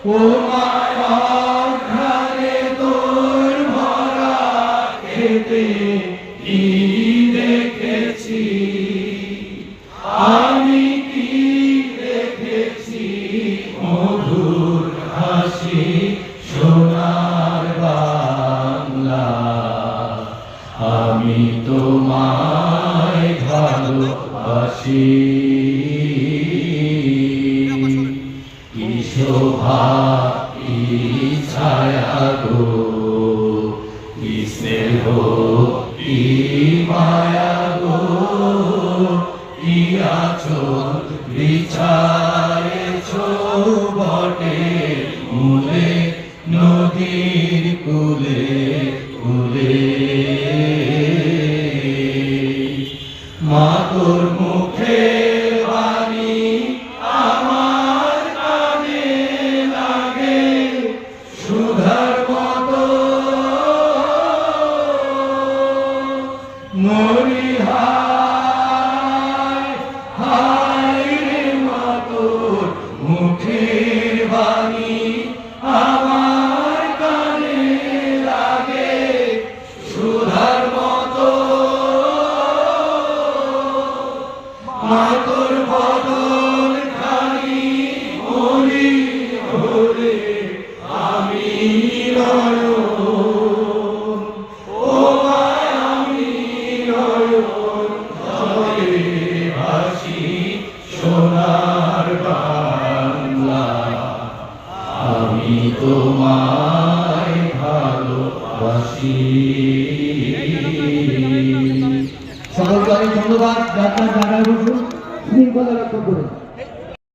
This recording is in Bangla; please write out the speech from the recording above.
ও মায়ার ঘরে তোর ভরা খেতে কি দেখেছি আমি, কি দেখেছি মধুর হাসি সোনার বাংলা। আমি তোমায় ভালোবাসি। কি শোভা কি ছায়া গো, কি স্নেহ কি মায়া গো, কি আঁচল বিছায়েছ বটের মূলে, নদীর কূলে কূলে। মা তোর মুখের বাণী আমার কানে লাগে সুধার মতো, মরি হায় হায় রে মা তোর মুখের বাণী আমার কানে লাগে সুধার মতো। মা তোর বদন খানি মরি হলে আমি নয়ন, ও মা আমি নয়ন ধরে ভাসি সোনার বাংলা। আমি তোমায় ভালোবাসি। সকলকে অনেক ধন্যবাদ। যাত্রা জায়গায় বসুন, শৃঙ্খলা রক্ষা করে।